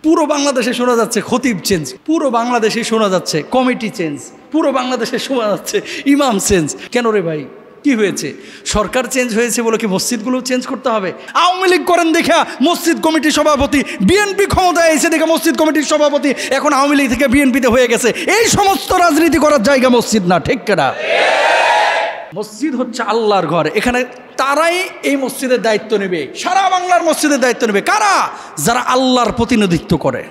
পুরো বাংলাদেশে শোনা যাচ্ছে খতিব চেঞ্জ, পুরো বাংলাদেশে শোনা যাচ্ছে কমিটি চেঞ্জ, পুরো বাংলাদেশে শোনা যাচ্ছে ইমাম চেঞ্জ। কেন রে ভাই, কি হয়েছে? সরকার চেঞ্জ হয়েছে বলে কি মসজিদগুলো চেঞ্জ করতে হবে? আওয়ামী লীগ করেন দেখা মসজিদ কমিটির সভাপতি, বিএনপি ক্ষমতায় এসে দেখে মসজিদ কমিটির সভাপতি এখন আওয়ামী লীগ থেকে বিএনপিতে হয়ে গেছে। এই সমস্ত রাজনীতি করার জায়গা মসজিদ না, ঠিক কিনা? মসজিদ হচ্ছে আল্লাহর ঘর, এখানে তারাই এই মসজিদের দায়িত্ব নেবে, সারা বাংলার মসজিদের দায়িত্ব নেবে কারা? যারা আল্লাহর প্রতিনিধিত্ব করে।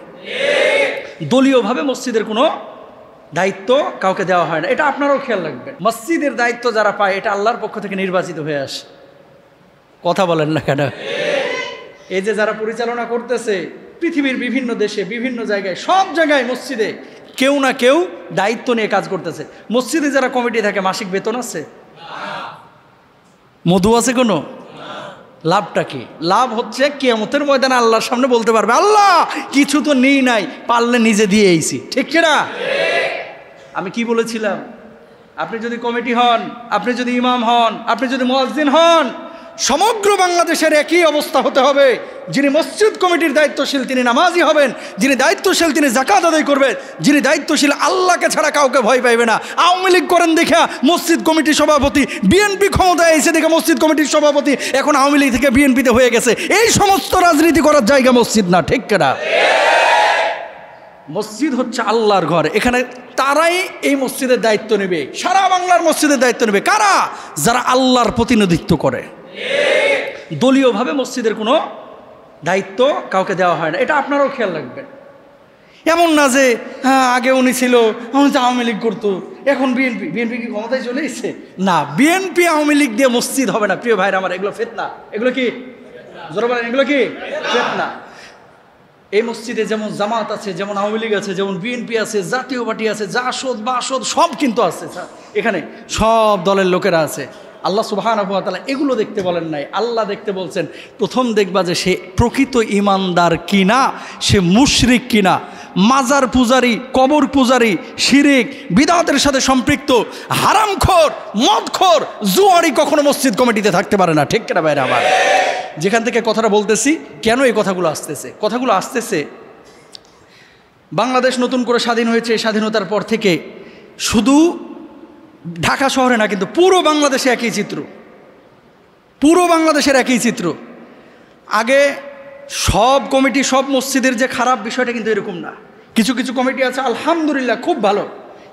দলীয়ভাবে মসজিদের কোনো দায়িত্ব কাউকে দেওয়া হয় না, এটা আপনারাও খেয়াল রাখবেন। মসজিদের দায়িত্ব যারা পায় এটা আল্লাহর পক্ষ থেকে নির্বাচিত হয়ে আসে। কথা বলেন না কেন? এই যে যারা পরিচালনা করতেছে পৃথিবীর বিভিন্ন দেশে, বিভিন্ন জায়গায়, সব জায়গায় মসজিদে কেউ না কেউ দায়িত্ব নিয়ে কাজ করতেছে। মসজিদে যারা কমিটি থাকে মাসিক বেতন আছে? মধু আছে কোনো? লাভটা কি? লাভ হচ্ছে কিয়ামতের ময়দানে আল্লাহর সামনে বলতে পারবে, আল্লাহ কিছু তো নেই নাই, পারলে নিজে দিয়ে এইছি, ঠিক কিনা? আমি কি বলেছিলাম? আপনি যদি কমিটি হন, আপনি যদি ইমাম হন, আপনি যদি মুয়াজ্জিন হন, সমগ্র বাংলাদেশের একই অবস্থা হতে হবে। যিনি মসজিদ কমিটির দায়িত্বশীল তিনি নামাজি হবেন, যিনি দায়িত্বশীল তিনি যাকাত আদায় করবেন, যিনি দায়িত্বশীল আল্লাহকে ছাড়া কাউকে ভয় পাইবে না। আওয়ামী লীগ করেন দেখা মসজিদ কমিটির সভাপতি, বিএনপি ক্ষমতায় এসে দেখে মসজিদ কমিটির সভাপতি এখন আওয়ামী লীগ থেকে বিএনপিতে হয়ে গেছে। এই সমস্ত রাজনীতি করার জায়গা মসজিদ না, ঠিক কিনা? মসজিদ হচ্ছে আল্লাহর ঘর, এখানে তারাই এই মসজিদের দায়িত্ব নেবে, সারা বাংলার মসজিদের দায়িত্ব নেবে কারা? যারা আল্লাহর প্রতিনিধিত্ব করে। দলীয়ভাবে মসজিদের কোনো দায়িত্ব কাউকে দেওয়া হয় না, এটা আপনারাও খেয়াল রাখবেন। এমন না যে হ্যাঁ আগে উনি ছিল, আওয়ামী লীগ করতো, এখন বিএনপি। বিএনপি কি ক্ষমতায় চলে এসেছে? না, বিএনপি আওয়ামী লীগ দিয়ে মসজিদ হবে না। প্রিয় ভাইরা আমার, এগুলো ফিতনা। এগুলো কি জোরে বলেন? এগুলো কি ফিতনা? এই মসজিদে যেমন জামাত আছে, যেমন আওয়ামী লীগ আছে, যেমন বিএনপি আছে, জাতীয় পার্টি আছে, জাসদ বাসদ সব কিন্তু আছে। এখানে সব দলের লোকেরা আছে। আল্লাহ সুবহানাহু ওয়া তাআলা এগুলো দেখতে বলেন নাই, আল্লাহ দেখতে বলছেন প্রথম দেখবা যে সে প্রকৃত ইমানদার কিনা, সে মুশরিক কিনা, মাজার পূজারি, কবর পূজারি, শিরিক বিদআতের সাথে সম্পৃক্ত, হারামখোর, মদখোর, জুয়ারি কখনো মসজিদ কমিটিতে থাকতে পারে না, ঠিক কিনা ভাইরা আমার? যেখান থেকে কথাটা বলতেছি, কেন এই কথাগুলো আসতেছে? কথাগুলো আসতেছে বাংলাদেশ নতুন করে স্বাধীন হয়েছে, স্বাধীনতার পর থেকে শুধু ঢাকা শহরে না, কিন্তু পুরো বাংলাদেশে একই চিত্র, পুরো বাংলাদেশের একই চিত্র। আগে সব কমিটি, সব মসজিদের যে খারাপ বিষয়টা কিন্তু এরকম না। কিছু কিছু কমিটি আছে আলহামদুলিল্লাহ খুব ভালো,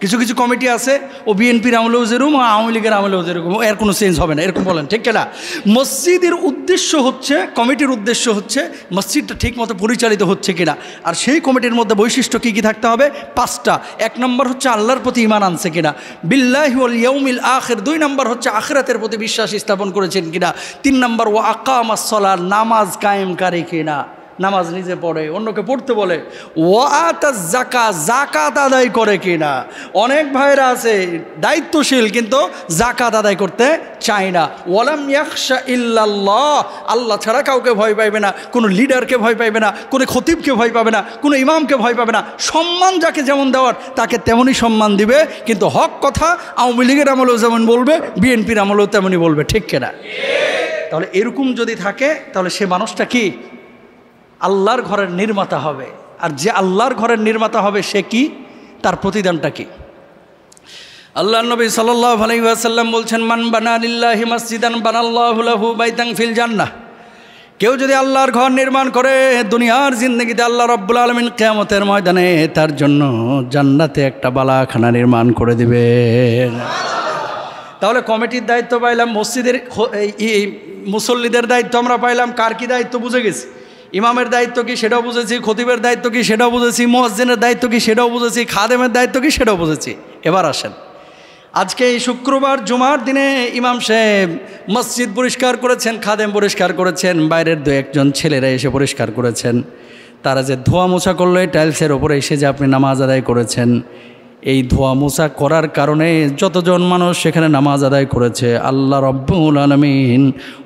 কিছু কিছু কমিটি আছে ও বিএনপির আমলেও যেরকম, আওয়ামী লীগের আমলেও যেরকম, এর কোনো চেঞ্জ হবে না, এরকম বলেন, ঠিক কিনা? মসজিদের উদ্দেশ্য হচ্ছে, কমিটির উদ্দেশ্য হচ্ছে মসজিদটা ঠিকমতো পরিচালিত হচ্ছে কিনা। আর সেই কমিটির মধ্যে বৈশিষ্ট্য কী কী থাকতে হবে? 5টা। 1 নম্বর হচ্ছে আল্লাহর প্রতি ঈমান আনছে কিনা, বিল্লাহি ওয়াল ইয়াউমিল আখির। 2 নম্বর হচ্ছে আখিরাতের প্রতি বিশ্বাস স্থাপন করেছেন কিনা। 3 নম্বর ওয়া আকামাস সালাত, নামাজ কায়েমকারী কিনা, নামাজ নিজে পড়ে, অন্যকে পড়তে বলে। ওয়া আতাজ যাকাত, যাকাত আদায় করে কিনা। অনেক ভাইরা আছে দায়িত্বশীল কিন্তু যাকাত আদায় করতে চায় না। ওয়ালাম ইয়াখশা ইল্লাল্লাহ, আল্লাহ ছাড়া কাউকে ভয় পাইবে না, কোনো লিডারকে ভয় পাইবে না, কোনো খতিবকে ভয় পাবে না, কোনো ইমামকে ভয় পাবে না। সম্মান যাকে যেমন দেওয়ার তাকে তেমনই সম্মান দিবে, কিন্তু হক কথা আওয়ামী লীগের আমলেও যেমন বলবে, বিএনপির আমলেও তেমনই বলবে, ঠিক কিনা? তাহলে এরকম যদি থাকে তাহলে সে মানুষটা কি? আল্লাহর ঘরের নির্মাতা হবে। আর যে আল্লাহর ঘরের নির্মাতা হবে সে কি? তার প্রতিদানটা কি? আল্লাহর নবী সাল্লাল্লাহু আলাইহি ওয়াসাল্লাম বলছেন, মান বানা লিল্লাহি মাসজিদান বানাল্লাহু লাহু বাইতান ফিল জান্নাহ। কেউ যদি আল্লাহর ঘর নির্মাণ করে দুনিয়ার জিন্দেগিতে, আল্লাহ রাব্বুল আলামিন কিয়ামতের ময়দানে তার জন্য জান্নাতে একটা বালাখানা নির্মাণ করে দিবেন। তাহলে কমিটির দায়িত্ব পাইলাম, মসজিদের মুসল্লিদের দায়িত্ব আমরা পাইলাম, কার কি দায়িত্ব বুঝে গেছি। ইমামের দায়িত্ব কি সেটাও বুঝেছি, খতিবের দায়িত্ব কি সেটাও বুঝেছি, মুয়াজ্জিনের দায়িত্ব কি সেটাও বুঝেছি, খাদেমের দায়িত্ব কি সেটাও বুঝেছি। এবার আসেন, আজকে এই শুক্রবার জুমার দিনে ইমাম সাহেব মসজিদ পরিষ্কার করেছেন, খাদেম পরিষ্কার করেছেন, বাইরের 2-1জন ছেলেরা এসে পরিষ্কার করেছেন। তারা যে ধোয়া মোছা করলো এই টাইলসের ওপরে এসে যে আপনি নামাজ আদায় করেছেন, এই ধোয়া মোছা করার কারণে যতজন মানুষ সেখানে নামাজ আদায় করেছে, আল্লাহ রাব্বুল আলামিন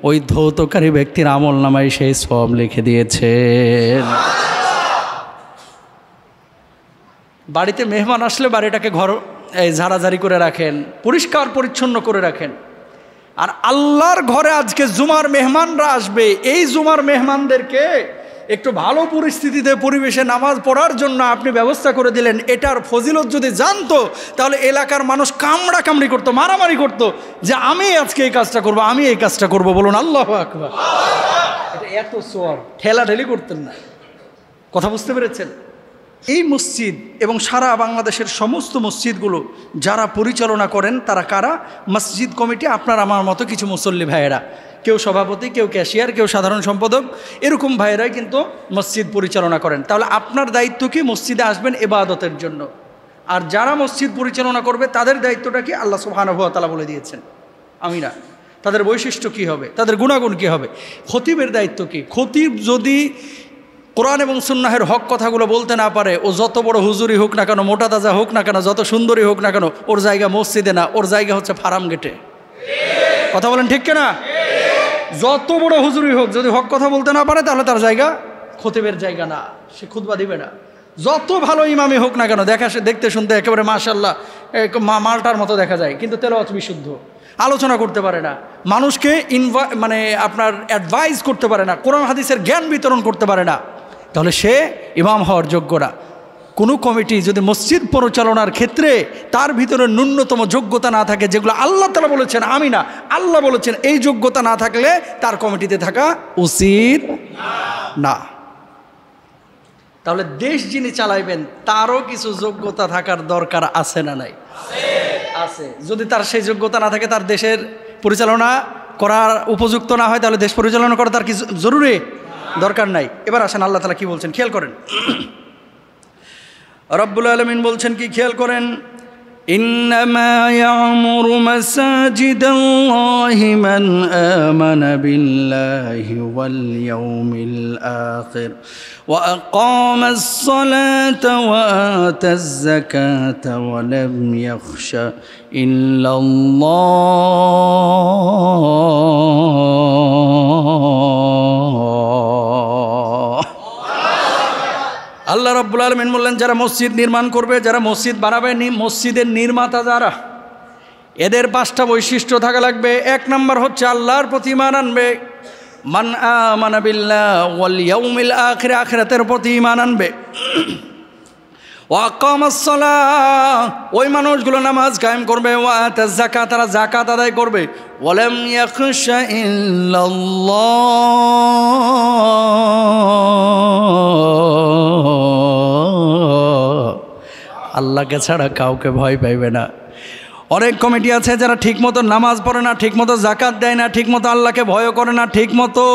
ওই ধৌতকারী ব্যক্তির আমল নামায় সেই সওয়াব লিখে দিয়েছেন। বাড়িতে মেহমান আসলে বাড়িটাকে ঘর ঝাড়াঝাড়ি করে রাখেন, পরিষ্কার পরিচ্ছন্ন করে রাখেন। আর আল্লাহর ঘরে আজকে জুমার মেহমানরা আসবে, এই জুমার মেহমানদেরকে একটু ভালো পরিস্থিতিতে পরিবেশে নামাজ পড়ার জন্য আপনি ব্যবস্থা করে দিলেন, এটার ফজিলত যদি জানতো তাহলে এলাকার মানুষ কামড়াকামড়ি করতো, মারামারি করতো যে আমি আজকে এই কাজটা করব, আমি এই কাজটা করব। বলুন আল্লাহু আকবার। এটা এত সওয়াব, ঠেলাঠেলি করতেন না। কথা বুঝতে পেরেছেন? এই মসজিদ এবং সারা বাংলাদেশের সমস্ত মসজিদগুলো যারা পরিচালনা করেন তারা কারা? মসজিদ কমিটি, আপনার আমার মতো কিছু মুসল্লি ভাইয়েরা, কেউ সভাপতি, কেউ ক্যাশিয়ার, কেউ সাধারণ সম্পাদক, এরকম ভাইয়েরাই কিন্তু মসজিদ পরিচালনা করেন। তাহলে আপনার দায়িত্ব কি? মসজিদে আসবেন ইবাদতের জন্য। আর যারা মসজিদ পরিচালনা করবে তাদের দায়িত্বটা কি? আল্লাহ সুবহানাহু ওয়া তাআলা বলে দিয়েছেন, আমি না। তাদের বৈশিষ্ট্য কি হবে? তাদের গুণাগুণ কি হবে? খতিবের দায়িত্ব কি? খতিব যদি কোরআন এবং সুন্নাহের হক কথাগুলো বলতে না পারে, ও যত বড় হুজুরি হোক না কেন, মোটা তাজা হোক না কেন, যত সুন্দরী হোক না কেন, ওর জায়গা মসজিদে না, ওর জায়গা হচ্ছে ফার্ম গেটে। কথা বলেন ঠিক কিনা? যত বড় হুজুরি হোক, যদি হক কথা বলতে না পারে তাহলে তার জায়গা খতিবের জায়গা না, সে খুতবা দিবে না। যত ভালো ইমামই হোক না কেন, দেখতে শুনতে একেবারে মাশাআল্লাহ মালটার মতো দেখা যায়, কিন্তু তেলাওয়াত বিশুদ্ধ, আলোচনা করতে পারে না, মানুষকে আপনার অ্যাডভাইস করতে পারে না, কোরআন হাদিসের জ্ঞান বিতরণ করতে পারে না, তাহলে সে ইমাম হওয়ার যোগ্য না। কোনো কমিটি যদি মসজিদ পরিচালনার ক্ষেত্রে তার ভিতরে ন্যূনতম যোগ্যতা না থাকে, যেগুলো আল্লাহ তাআলা বলেছেন, আমি না, আল্লাহ বলেছেন, এই যোগ্যতা না থাকলে তার কমিটিতে থাকা উচিত না। তাহলে দেশ যিনি চালাইবেন তারও কিছু যোগ্যতা থাকার দরকার আছে না নাই? আছে। যদি তার সেই যোগ্যতা না থাকে, তার দেশের পরিচালনা করার উপযুক্ত না হয়, তাহলে দেশ পরিচালনা করা তার কি জরুরি? দরকার নাই। এবার আসেন আল্লাহ তাআলা কি বলছেন, খেয়াল করেন। রব্বুল আলামিন বলছেন কি, খেয়াল করেন, ইন্নামা ইয়ামুরু মাসাজিদাল্লাহি মান আমানা বিল্লাহি ওয়াল ইয়াউমিল আখির ওয়া আকামাস সালাতা ওয়া আতাজ যাকাতা ওয়া লাম ইয়াখশা ইল্লাল্লাহ। আল্লাহ রাব্বুল আলামিন বললেন, যারা মসজিদ নির্মাণ করবে, যারা মসজিদ বানাবে, মসজিদের নির্মাতা যারা, এদের 5টা বৈশিষ্ট্য থাকা লাগবে। 1 নম্বর হচ্ছে আল্লাহর প্রতি ঈমান আনবে, মান আমানা বিল্লাহ ওয়াল ইয়াউমিল আখির, আখিরাতের প্রতি ঈমান আনবে। ওয়া আকামাস সালাহ, ওই মানুষগুলো নামাজ কায়েম করবে। ওয়া আতাজ যাকাত, তারা যাকাত আদায় করবে। ওয়া লাম ইয়াখশা ইল্লাল্লাহ, আল্লাহকে ছাড়া কাউকে ভয় পাইবে না। অনেক কমিটি আছে যারা ঠিকমতো নামাজ পড়ে না, ঠিকমতো যাকাত দেয় না, ঠিকমতো আল্লাহকে ভয় করে না, ঠিকমতো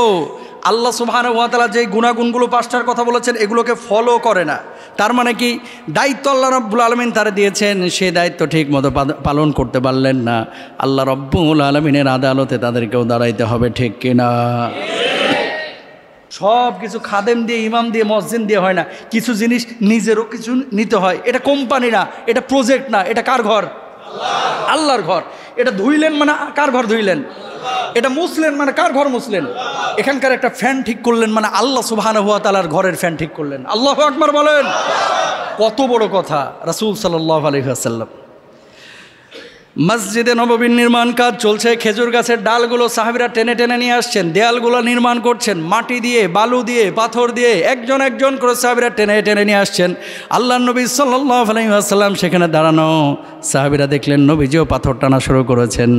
আল্লাহ সুবহানাহু ওয়া তাআলা যে গুণাগুণগুলো 5টার কথা বলেছেন এগুলোকে ফলো করে না। তার মানে কি, দায়িত্ব আল্লাহ রাব্বুল আলামিন তারা দিয়েছেন, সেই দায়িত্ব ঠিকমতো পালন করতে পারলেন না, আল্লাহ রাব্বুল আলামিনের আদালতে তাদেরকেও দাঁড়াইতে হবে, ঠিক কিনা? সব কিছু খাদেম দিয়ে, ইমাম দিয়ে, মসজিদ দিয়ে হয় না। কিছু জিনিস নিজেরও কিছু নিতে হয়। এটা কোম্পানি না, এটা প্রজেক্ট না, এটা কার ঘর? আল্লাহর ঘর। এটা ধুইলেন মানে কার ঘর ধুইলেন? এটা মুছলেন মানে কার ঘর মুছলেন? এখানকার একটা ফ্যান ঠিক করলেন মানে আল্লাহ সুবহানাহু ওয়া তাআলার ঘরের ফ্যান ঠিক করলেন। আল্লাহু আকবার বলেন। কত বড় কথা। রাসূল সাল্লাল্লাহু আলাইহি ওয়াসাল্লাম, মসজিদে নববীর নির্মাণ কাজ চলছে, খেজুর গাছের ডালগুলো সাহাবীরা টেনে টেনে নিয়ে আসছেন, দেয়ালগুলো নির্মাণ করছেন, মাটি দিয়ে, বালু দিয়ে, পাথর দিয়ে, একজন একজন করে সাহাবীরা টেনে টেনে নিয়ে আসছেন। আল্লাহর নবী সাল্লাল্লাহু আলাইহি ওয়াসাল্লাম সেখানে দাঁড়ানো। সাহাবীরা দেখলেন নবীজিও পাথর টানা শুরু করেছেন,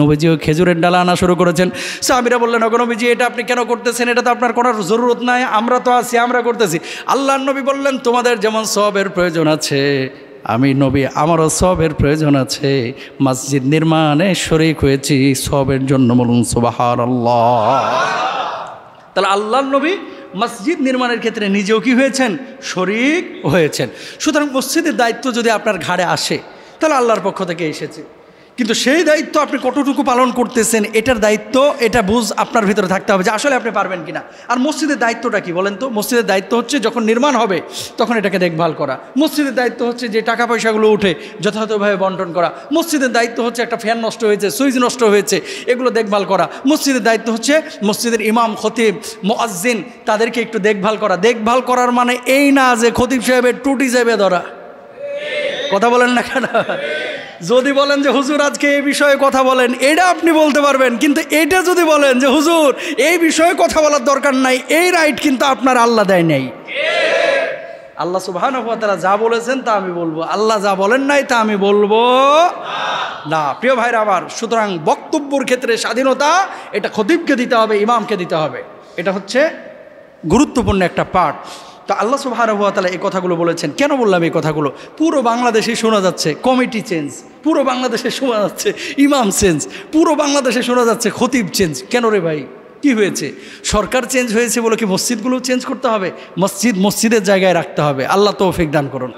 নবীজিও খেজুরের ডালা আনা শুরু করেছেন। সাহাবীরা বললেন, ওগো নবীজি, এটা আপনি কেন করতেছেন? এটা তো আপনার করার জরুরত নাই, আমরা তো আছি, আমরা করতেছি। আল্লাহর নবী বললেন, তোমাদের যেমন সওয়াবের প্রয়োজন আছে, আমি নবী, আমারও সওয়াবের প্রয়োজন আছে। মসজিদ নির্মাণে শরীক হয়েছি সওয়াবের জন্য, বলুন সুবহানাল্লাহ। তাহলে আল্লাহর নবী মসজিদ নির্মাণের ক্ষেত্রে নিজেও কি হয়েছেন? শরীক হয়েছেন। সুতরাং মসজিদের দায়িত্ব যদি আপনার ঘাড়ে আসে তাহলে আল্লাহর পক্ষ থেকে এসেছে, কিন্তু সেই দায়িত্ব আপনি কতটুকু পালন করতেছেন এটার দায়িত্ব, এটা বুঝ আপনার ভিতরে থাকতে হবে যে আসলে আপনি পারবেন কিনা। আর মসজিদের দায়িত্বটা কি বলেন তো? মসজিদের দায়িত্ব হচ্ছে যখন নির্মাণ হবে তখন এটাকে দেখভাল করা। মসজিদের দায়িত্ব হচ্ছে যে টাকা পয়সাগুলো উঠে যথাযথভাবে বন্টন করা। মসজিদের দায়িত্ব হচ্ছে একটা ফ্যান নষ্ট হয়েছে, সুইচ নষ্ট হয়েছে, এগুলো দেখভাল করা। মসজিদের দায়িত্ব হচ্ছে মসজিদের ইমাম, খতিব, মুয়াজ্জিন তাদেরকে একটু দেখভাল করা। দেখভাল করার মানে এই না যে খতিব সাহেবের টুটি যাবে ধরা। কথা বলেন না কেন? যদি বলেন যে হুজুর আজকে এই বিষয়ে কথা বলেন, এটা আপনি বলতে পারবেন, কিন্তু এটা যদি বলেন যে হুজুর এই বিষয়ে কথা বলার দরকার নাই, এই রাইট কিন্তু আপনার আল্লাহ দেয় নাই। আল্লাহ সুবহানাহু ওয়া তাআলা যা বলেছেন তা আমি বলবো, আল্লাহ যা বলেন নাই তা আমি বলবো না। প্রিয় ভাইরা আমার, সুতরাং বক্তব্যের ক্ষেত্রে স্বাধীনতা এটা খতিবকে দিতে হবে, ইমামকে দিতে হবে, এটা হচ্ছে গুরুত্বপূর্ণ একটা পার্ট। তো আল্লাহ সুবহানাহু ওয়া তাআলা এই কথাগুলো বলেছেন। কেন বললাম এই কথাগুলো? পুরো বাংলাদেশে শোনা যাচ্ছে কমিটি চেঞ্জ, পুরো বাংলাদেশে শোনা যাচ্ছে ইমাম চেঞ্জ, পুরো বাংলাদেশে শোনা যাচ্ছে খতিব চেঞ্জ। কেন রে ভাই, কি হয়েছে? সরকার চেঞ্জ হয়েছে বলে কি মসজিদগুলো চেঞ্জ করতে হবে? মসজিদের জায়গায় রাখতে হবে। আল্লাহ তৌফিক দান করুন।